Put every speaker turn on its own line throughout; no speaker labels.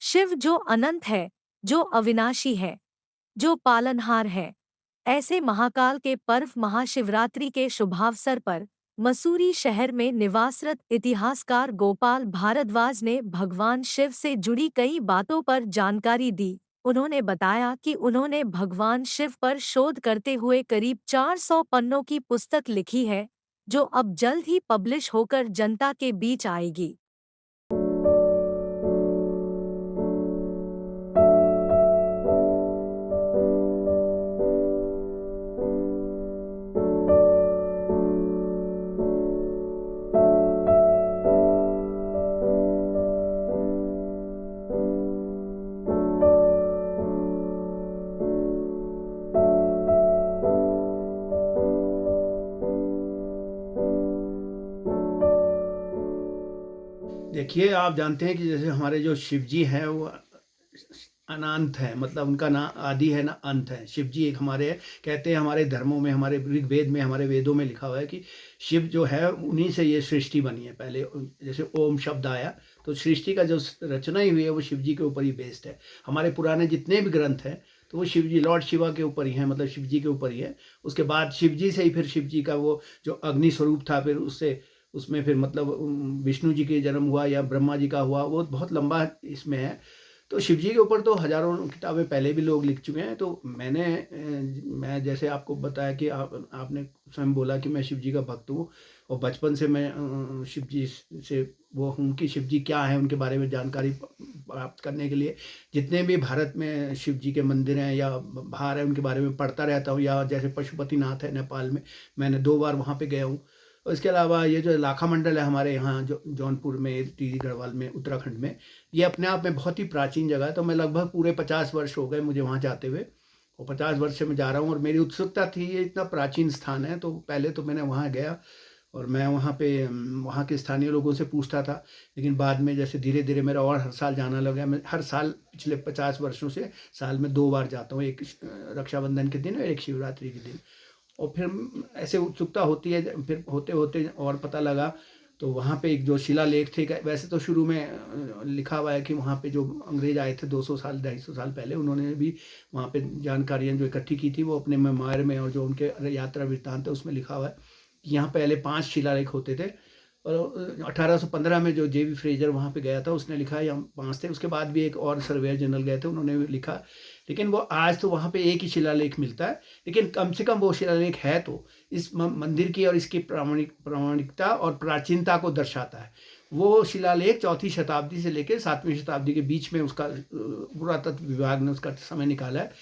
शिव जो अनंत है, जो अविनाशी है, जो पालनहार है। ऐसे महाकाल के पर्व महाशिवरात्रि के शुभावसर पर मसूरी शहर में निवासरत इतिहासकार गोपाल भारद्वाज ने भगवान शिव से जुड़ी कई बातों पर जानकारी दी। उन्होंने बताया कि उन्होंने भगवान शिव पर शोध करते हुए करीब 400 पन्नों की पुस्तक लिखी है, जो अब जल्द ही पब्लिश होकर जनता के बीच आएगी।
देखिए, आप जानते हैं कि जैसे हमारे जो शिव जी हैं वो अनंत हैं, मतलब उनका ना आदि है ना अंत है। शिव जी एक हमारे कहते हैं, हमारे धर्मों में, हमारे ऋग्वेद में, हमारे वेदों में लिखा हुआ है कि शिव जो है उन्हीं से ये सृष्टि बनी है। पहले जैसे ओम शब्द आया तो सृष्टि का जो रचना ही हुई है वो शिव जी के ऊपर ही बेस्ड है। हमारे पुराने जितने भी ग्रंथ हैं तो वो शिव जी, लॉर्ड शिवा के ऊपर ही है, मतलब शिव जी के ऊपर ही है। उसके बाद शिव जी से ही फिर शिव जी का वो जो अग्नि स्वरूप था, फिर उससे उसमें फिर मतलब विष्णु जी के जन्म हुआ या ब्रह्मा जी का हुआ, वो बहुत लंबा इसमें है। तो शिव जी के ऊपर तो हज़ारों किताबें पहले भी लोग लिख चुके हैं। तो मैं जैसे आपको बताया कि आपने स्वयं बोला कि मैं शिव जी का भक्त हूँ और बचपन से मैं शिव जी से वो हूँ कि शिव जी क्या है, उनके बारे में जानकारी प्राप्त करने के लिए जितने भी भारत में शिव जी के मंदिर हैं या बाहर है उनके बारे में पढ़ता रहता हूँ। या जैसे पशुपतिनाथ है नेपाल में, मैंने 2 बार वहाँ पे गया हूँ। और इसके अलावा ये जो लाखा मंडल है हमारे यहाँ जो जौनपुर में, टिहरी गढ़वाल में, उत्तराखंड में, ये अपने आप में बहुत ही प्राचीन जगह है। तो मैं लगभग पूरे 50 वर्ष हो गए मुझे वहाँ जाते हुए, और 50 वर्ष से मैं जा रहा हूँ और मेरी उत्सुकता थी, ये इतना प्राचीन स्थान है। तो पहले तो मैंने वहाँ गया और मैं वहाँ पे वहाँ के स्थानीय लोगों से पूछता था। लेकिन बाद में जैसे धीरे-धीरे मेरा और हर साल जाना लगा। मैं हर साल पिछले 50 वर्षों से साल में 2 बार जाता हूँ, एक रक्षाबंधन के दिन और एक शिवरात्रि के दिन। और फिर ऐसे उत्सुकता होती है, फिर होते-होते और पता लगा तो वहाँ पे एक जो शिलालेख थे, वैसे तो शुरू में लिखा हुआ है कि वहाँ पे जो अंग्रेज आए थे 200 साल 250 साल पहले, उन्होंने भी वहाँ पे जानकारियाँ जो इकट्ठी की थी वो अपने मेमोयर में, और जो उनके यात्रा वृत्तांत है उसमें लिखा हुआ है कि यहाँ पहले 5 शिलालेख होते थे। और 1815 में जो जेवी फ्रेजर वहाँ पे गया था उसने लिखा है यहाँ 5 थे। उसके बाद भी एक और सर्वेयर जनरल गए थे, उन्होंने भी लिखा। लेकिन वो आज तो वहाँ पे एक ही शिलालेख मिलता है, लेकिन कम से कम वो शिलालेख है तो इस मंदिर की और इसकी प्रामाणिकता और प्राचीनता को दर्शाता है। वो शिलालेख 4वीं शताब्दी से लेकर 7वीं शताब्दी के बीच में उसका पुरातत्व विभाग ने उसका समय निकाला है।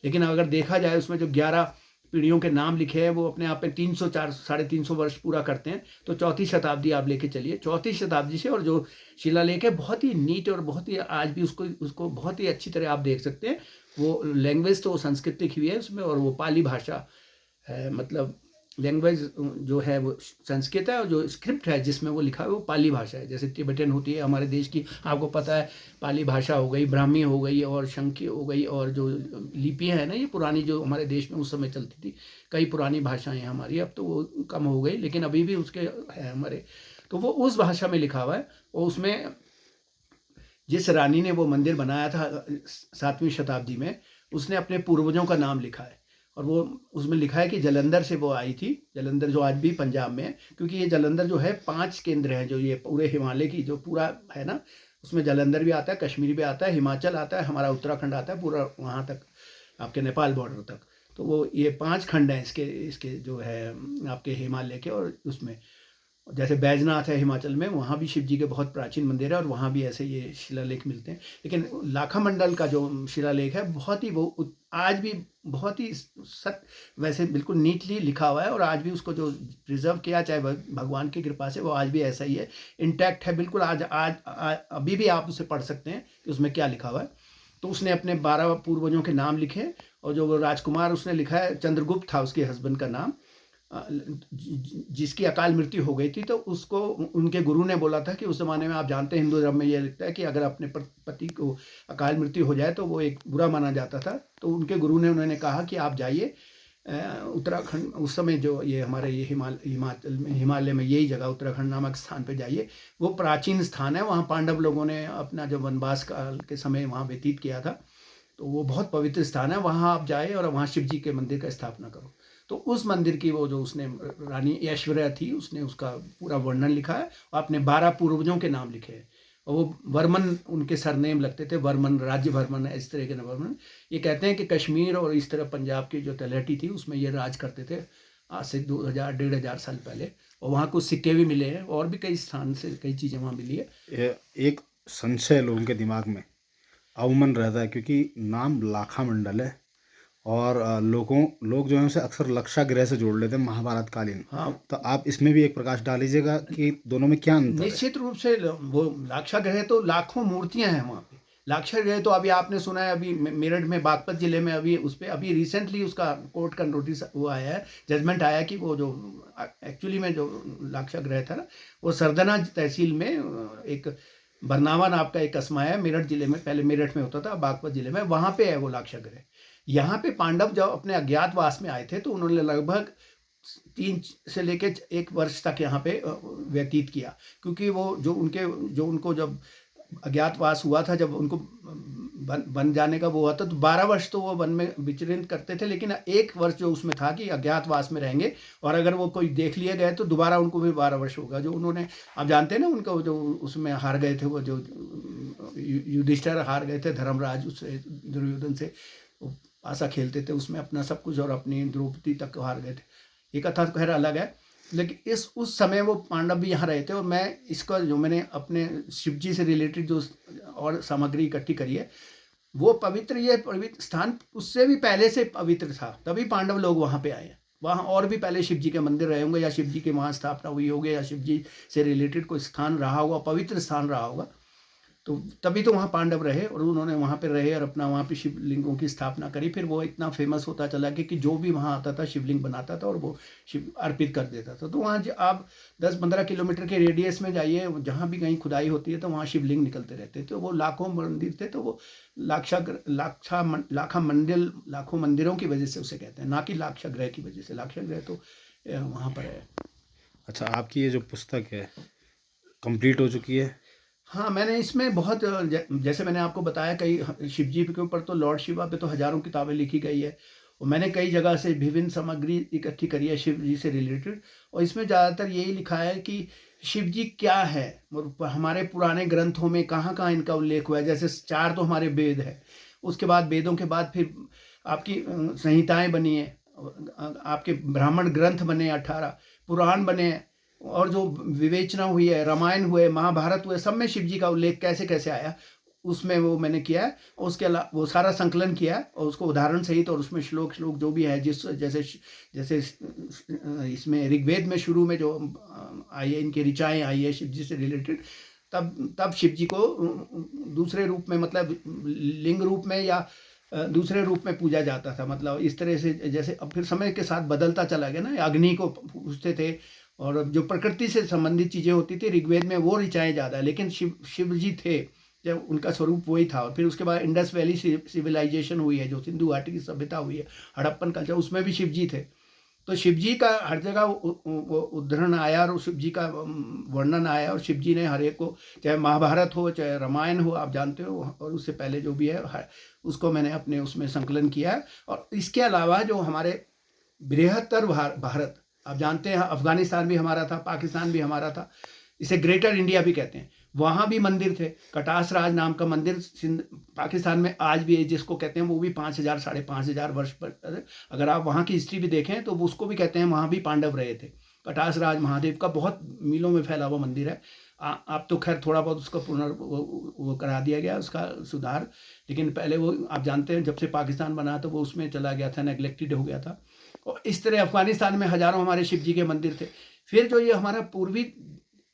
लेकिन अगर देखा जाए उसमें जो 11 पीढ़ियों के नाम लिखे हैं वो अपने आप में 300 4 साढ़े 300 वर्ष पूरा करते हैं। तो 4वीं शताब्दी आप लेके चलिए, 4वीं शताब्दी से। और जो शिलालेख है बहुत ही नीट और बहुत ही आज भी उसको उसको बहुत ही अच्छी तरह आप देख सकते हैं। वो लैंग्वेज तो संस्कृत लिखी हुई है उसमें, और वो पाली भाषा है, मतलब लैंग्वेज जो है वो संस्कृत है, और जो स्क्रिप्ट है जिसमें वो लिखा है वो पाली भाषा है। जैसे तिब्बतन होती है हमारे देश की, आपको पता है, पाली भाषा हो गई, ब्राह्मी हो गई और शंकी हो गई, और जो लिपियाँ हैं ना ये पुरानी जो हमारे देश में उस समय चलती थी, कई पुरानी भाषाएं हैं हमारी, अब तो वो कम हो गई लेकिन अभी भी उसके है हमारे। तो वो उस भाषा में लिखा हुआ है। और उसमें जिस रानी ने वो मंदिर बनाया था 7वीं शताब्दी में, उसने अपने पूर्वजों का नाम लिखा है। और वो उसमें लिखा है कि जालंधर से वो आई थी, जालंधर जो आज भी पंजाब में है। क्योंकि ये जालंधर जो है 5 केंद्र हैं, जो ये पूरे हिमालय की जो पूरा है ना, उसमें जालंधर भी आता है, कश्मीर भी आता है, हिमाचल आता है, हमारा उत्तराखंड आता है, पूरा वहाँ तक आपके नेपाल बॉर्डर तक। तो वो ये 5 खंड हैं इसके इसके जो है आपके हिमालय के। और उसमें जैसे बैजनाथ है हिमाचल में, वहाँ भी शिव जी के बहुत प्राचीन मंदिर है और वहाँ भी ऐसे ये शिलालेख मिलते हैं। लेकिन लाखा मंडल का जो शिलालेख है बहुत ही आज भी बहुत ही सत वैसे बिल्कुल नीटली लिखा हुआ है, और आज भी उसको जो प्रिजर्व किया, चाहे भगवान की कृपा से, वो आज भी ऐसा ही है, इंटैक्ट है बिल्कुल। अभी भी आप उसे पढ़ सकते हैं कि उसमें क्या लिखा हुआ है। तो उसने अपने 12 पूर्वजों के नाम लिखे, और जो वो राजकुमार उसने लिखा है, चंद्रगुप्त था उसके हस्बैंड का नाम, जिसकी अकाल मृत्यु हो गई थी। तो उसको उनके गुरु ने बोला था कि उस ज़माने में, आप जानते हैं हिंदू धर्म में ये लिखता है कि अगर अपने पति को अकाल मृत्यु हो जाए तो वो एक बुरा माना जाता था। तो उनके गुरु ने उन्होंने कहा कि आप जाइए उत्तराखंड उस समय जो ये हमारे ये हिमालय में यही जगह उत्तराखंड नामक स्थान पे जाइए। वो प्राचीन स्थान है, वहाँ पांडव लोगों ने अपना जो वनवास काल के समय वहाँ व्यतीत किया था। तो वो बहुत पवित्र स्थान है, वहाँ आप जाए और वहाँ शिव जी के मंदिर का स्थापना करो। तो उस मंदिर की वो जो उसने रानी ऐश्वर्या थी, उसने उसका पूरा वर्णन लिखा है और अपने 12 पूर्वजों के नाम लिखे हैं। और वो वर्मन उनके सरनेम लगते थे, वर्मन, राज्य वर्मन, इस तरह के वर्मन। ये कहते हैं कि कश्मीर और इस तरह पंजाब की जो तलहटी थी उसमें ये राज करते थे आज से 2000 1500 साल पहले। और वहाँ कुछ सिक्के भी मिले हैं और भी कई स्थान से कई चीज़ें वहाँ मिली है।
एक संशय लोगों के दिमाग में अवमन रहता है, क्योंकि नाम लाखा मंडल है और लोग जो है उसे अक्सर लक्षागृह से जोड़ लेते हैं महाभारत कालीन।
हाँ,
तो आप इसमें भी एक प्रकाश डालीजिएगा कि दोनों में क्या अंतर है।
निश्चित रूप से वो लाक्षागृह तो लाखों मूर्तियां हैं वहाँ पे। लाक्षागृह तो अभी आपने सुना है, अभी मेरठ में बागपत जिले में अभी उस पे अभी रिसेंटली उसका कोर्ट का नोटिस वो आया है, जजमेंट आया कि वो जो एक्चुअली में जो लाक्षागृह था ना, वो सरदना तहसील में एक बरनावा नाम का एक कस्बा है मेरठ जिले में, पहले मेरठ में होता था, बागपत जिले में, वहाँ पे है वो लाक्षागृह। यहाँ पे पांडव जब अपने अज्ञातवास में आए थे तो उन्होंने लगभग 3 से लेके 1 वर्ष तक यहाँ पे व्यतीत किया, क्योंकि वो जो उनको जब अज्ञातवास हुआ था, जब उनको बन जाने का वो हुआ था, तो 12 वर्ष तो वो वन में विचरण करते थे, लेकिन 1 वर्ष जो उसमें था कि अज्ञातवास में रहेंगे और अगर वो कोई देख लिए गए तो दोबारा उनको भी 12 वर्ष होगा। जो उन्होंने, आप जानते हैं ना, उनका जो उसमें हार गए थे, वो जो युधिष्ठिर हार गए थे धर्मराज उससे, दुर्योधन से, वो पासा खेलते थे उसमें अपना सब कुछ और अपनी द्रौपदी तक हार गए थे। ये कथा तो खैर अलग है, लेकिन उस समय वो पांडव भी यहाँ रहे थे। और मैं इसका जो मैंने अपने शिव जी से रिलेटेड जो और सामग्री इकट्ठी करी है, वो पवित्र, ये पवित्र स्थान उससे भी पहले से पवित्र था, तभी पांडव लोग वहाँ पे आए हैं। वहाँ और भी पहले शिव जी के मंदिर रहे होंगे, या शिव जी के वहाँ स्थापना हुई होगी, या शिव जी से रिलेटेड कोई स्थान रहा होगा, पवित्र स्थान रहा होगा। तो तभी तो वहाँ पांडव रहे और उन्होंने वहाँ पे रहे और अपना वहाँ पे शिवलिंगों की स्थापना करी। फिर वो इतना फेमस होता चला कि जो भी वहाँ आता था शिवलिंग बनाता था और वो शिव अर्पित कर देता था। तो वहाँ आप 10-15 किलोमीटर के रेडियस में जाइए, जहाँ भी कहीं खुदाई होती है तो वहाँ शिवलिंग निकलते रहते थे। तो वो लाखों मंदिर थे, तो वो लाखों मंदिरों की वजह से उसे कहते हैं, ना कि लाक्षागृह की वजह से। लाक्षागृह तो वहाँ पर है।
अच्छा, आपकी ये जो पुस्तक है कंप्लीट हो चुकी है?
हाँ, मैंने इसमें बहुत जैसे मैंने आपको बताया, कई शिव जी के ऊपर तो लॉर्ड शिवा पे तो हज़ारों किताबें लिखी गई है और मैंने कई जगह से विभिन्न सामग्री इकट्ठी करी है शिव जी से रिलेटेड। और इसमें ज़्यादातर यही लिखा है कि शिव जी क्या है, और हमारे पुराने ग्रंथों में कहाँ कहाँ इनका उल्लेख हुआ है। जैसे 4 तो हमारे वेद है, उसके बाद वेदों के बाद फिर आपकी संहिताएँ बनी हैं, आपके ब्राह्मण ग्रंथ बने 18, पुराण बने हैं, और जो विवेचना हुई है, रामायण हुए, महाभारत हुए, सब में शिव जी का उल्लेख कैसे कैसे आया, उसमें वो मैंने किया है। और उसके अलावा वो सारा संकलन किया है और उसको उदाहरण सहित, और उसमें श्लोक जो भी है, जैसे इसमें ऋग्वेद में शुरू में जो आई है, इनकी ऋचाएँ आई है शिव जी से रिलेटेड, तब शिव जी को दूसरे रूप में, मतलब लिंग रूप में या दूसरे रूप में पूजा जाता था। मतलब इस तरह से, जैसे अब फिर समय के साथ बदलता चला गया ना, अग्नि को पूजते थे और जो प्रकृति से संबंधित चीज़ें होती थी ऋग्वेद में वो ऋचाएँ ज़्यादा, लेकिन शिव जी थे, जब उनका स्वरूप वही था। और फिर उसके बाद इंडस वैली सिविलाइजेशन हुई है, जो सिंधु घाटी की सभ्यता हुई है, हड़प्पन कल्चर, उसमें भी शिव जी थे। तो शिव जी का हर जगह उद्धरण आया और शिव जी का वर्णन आया, और शिव जी ने हर एक को, चाहे महाभारत हो चाहे रामायण हो, आप जानते हो, और उससे पहले जो भी है उसको मैंने अपने उसमें संकलन किया है। और इसके अलावा जो हमारे बृहत्तर भारत, आप जानते हैं अफगानिस्तान भी हमारा था, पाकिस्तान भी हमारा था, इसे ग्रेटर इंडिया भी कहते हैं, वहाँ भी मंदिर थे। कटास राज नाम का मंदिर पाकिस्तान में आज भी है, जिसको कहते हैं, वो भी 5000 5,500 वर्ष पर, अगर आप वहाँ की हिस्ट्री भी देखें तो उसको भी कहते हैं, वहाँ भी पांडव रहे थे। कटास राज महादेव का बहुत मीलों में फैला हुआ मंदिर है। आप तो खैर थोड़ा बहुत उसका वो करा दिया गया, उसका सुधार, लेकिन पहले वो आप जानते हैं जब से पाकिस्तान बना तो वो उसमें चला गया था, नेग्लेक्टेड हो गया था। और इस तरह अफगानिस्तान में हज़ारों हमारे शिव जी के मंदिर थे। फिर जो ये हमारा पूर्वी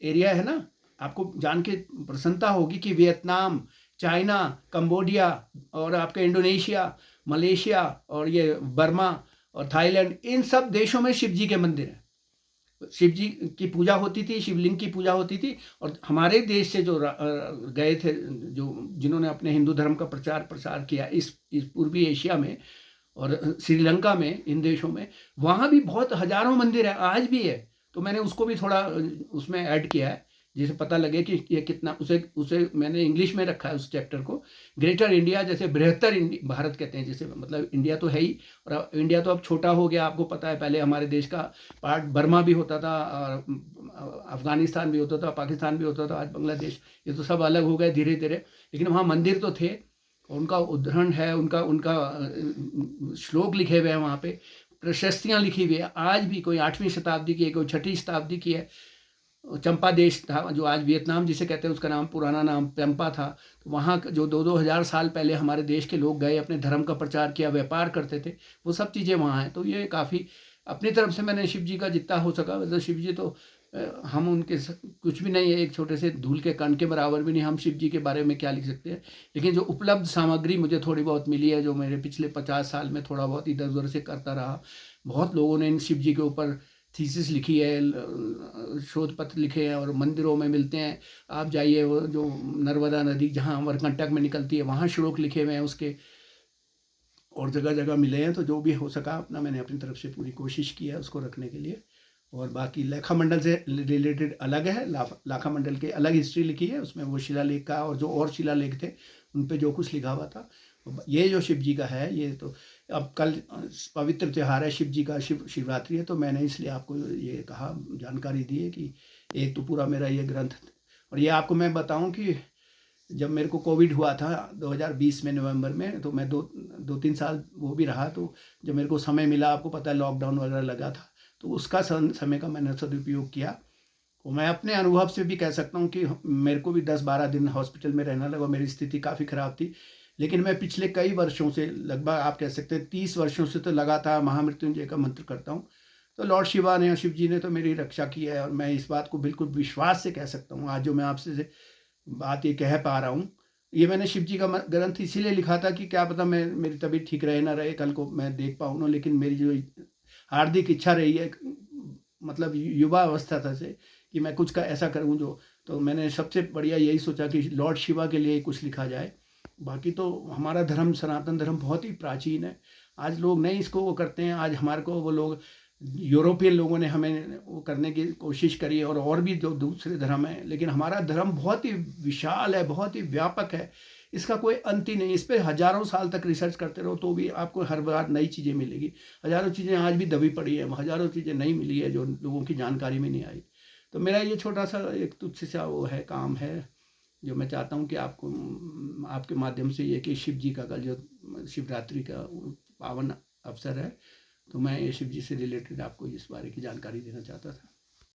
एरिया है ना, आपको जान के प्रसन्नता होगी कि वियतनाम, चाइना, कंबोडिया और आपके इंडोनेशिया, मलेशिया और ये बर्मा और थाईलैंड, इन सब देशों में शिव जी के मंदिर हैं। शिव जी की पूजा होती थी, शिवलिंग की पूजा होती थी। और हमारे देश से जो गए थे, जो जिन्होंने अपने हिंदू धर्म का प्रचार प्रसार किया इस पूर्वी एशिया में, और श्रीलंका में, इन देशों में, वहाँ भी बहुत हज़ारों मंदिर है, आज भी है। तो मैंने उसको भी थोड़ा उसमें ऐड किया है, जिससे पता लगे कि ये कितना, उसे उसे मैंने इंग्लिश में रखा है उस चैप्टर को। ग्रेटर इंडिया, जैसे बृहत्तर भारत कहते हैं, जैसे मतलब इंडिया तो है ही, और इंडिया तो अब छोटा हो गया, आपको पता है। पहले हमारे देश का पार्ट बर्मा भी होता था, और अफ़गानिस्तान भी होता था, पाकिस्तान भी होता था, आज बांग्लादेश, ये तो सब अलग हो गए धीरे धीरे। लेकिन वहाँ मंदिर तो थे, उनका उद्धरण है, उनका उनका श्लोक लिखे हुए हैं वहाँ पे, प्रशस्तियाँ लिखी हुई है। आज भी कोई 8वीं शताब्दी की है, कोई 6ठी शताब्दी की है। चंपा देश था, जो आज वियतनाम जिसे कहते हैं, उसका नाम, पुराना नाम पेम्पा था। तो वहाँ जो 2-2 हज़ार साल पहले हमारे देश के लोग गए, अपने धर्म का प्रचार किया, व्यापार करते थे, वो सब चीज़ें वहाँ हैं। तो ये काफ़ी अपनी तरफ से मैंने शिव जी का जितना हो सका, मतलब शिव जी तो हम उनके कुछ भी नहीं है, एक छोटे से धूल के कण के बराबर भी नहीं। हम शिव जी के बारे में क्या लिख सकते हैं। लेकिन जो उपलब्ध सामग्री मुझे थोड़ी बहुत मिली है, जो मेरे पिछले 50 साल में थोड़ा बहुत इधर उधर से करता रहा, बहुत लोगों ने इन शिव जी के ऊपर थीसिस लिखी है, शोध पत्र लिखे हैं, और मंदिरों में मिलते हैं। आप जाइए, वो जो नर्मदा नदी जहाँ अमरकंटक में निकलती है, वहाँ श्लोक लिखे हुए हैं उसके, और जगह जगह मिले हैं। तो जो भी हो सका अपना, मैंने अपनी तरफ से पूरी कोशिश की है उसको रखने के लिए। और बाकी लेखा मंडल से रिलेटेड अलग है, लाखा मंडल के अलग हिस्ट्री लिखी है, उसमें वो शिलालेख का, और जो और शिलालेख थे उन पे जो कुछ लिखा हुआ था। ये जो शिव जी का है, ये तो अब कल पवित्र त्यौहार है शिव जी का, शिवरात्रि है, तो मैंने इसलिए आपको ये कहा, जानकारी दी है कि एक तो पूरा मेरा ये ग्रंथ। और ये आपको मैं बताऊं कि जब मेरे को कोविड हुआ था 2020 में नवंबर में, तो मैं 2-3 साल वो भी रहा। तो जब मेरे को समय मिला, आपको पता है लॉकडाउन वगैरह लगा था, तो उसका समय का मैंने सदुपयोग किया। तो मैं अपने अनुभव से भी कह सकता हूँ कि मेरे को भी 10-12 दिन हॉस्पिटल में रहना लगा, मेरी स्थिति काफ़ी ख़राब थी। लेकिन मैं पिछले कई वर्षों से, लगभग आप कह सकते हैं 30 वर्षों से, तो लगातार महामृत्युंजय का मंत्र करता हूँ। तो लॉर्ड शिवा ने, शिव जी ने तो मेरी रक्षा की है, और मैं इस बात को बिल्कुल विश्वास से कह सकता हूँ। आज जो मैं आपसे बात ये कह पा रहा हूँ, ये मैंने शिव जी का ग्रंथ इसीलिए लिखा था कि क्या पता मैं, मेरी तबीयत ठीक रहे ना रहे, कल को मैं देख पाऊँ ना। लेकिन मेरी जो हार्दिक इच्छा रही है, मतलब युवा अवस्था था से, कि मैं कुछ का ऐसा करूं जो, तो मैंने सबसे बढ़िया यही सोचा कि लॉर्ड शिवा के लिए कुछ लिखा जाए। बाकी तो हमारा धर्म, सनातन धर्म, बहुत ही प्राचीन है। आज लोग नहीं इसको वो करते हैं। आज हमारे को वो लोग, यूरोपियन लोगों ने हमें वो करने की कोशिश करी है, और भी जो दूसरे धर्म हैं। लेकिन हमारा धर्म बहुत ही विशाल है, बहुत ही व्यापक है, इसका कोई अंत ही नहीं। इस पर हज़ारों साल तक रिसर्च करते रहो तो भी आपको हर बार नई चीज़ें मिलेगी। हज़ारों चीज़ें आज भी दबी पड़ी है, हज़ारों चीज़ें नहीं मिली है जो लोगों की जानकारी में नहीं आई। तो मेरा ये छोटा सा एक तुच्छ सा वो है, काम है, जो मैं चाहता हूँ कि आपको, आपके माध्यम से, ये कि शिव जी का कल जो शिवरात्रि का पावन अवसर है, तो मैं ये शिव जी से रिलेटेड आपको इस बारे की जानकारी देना चाहता था।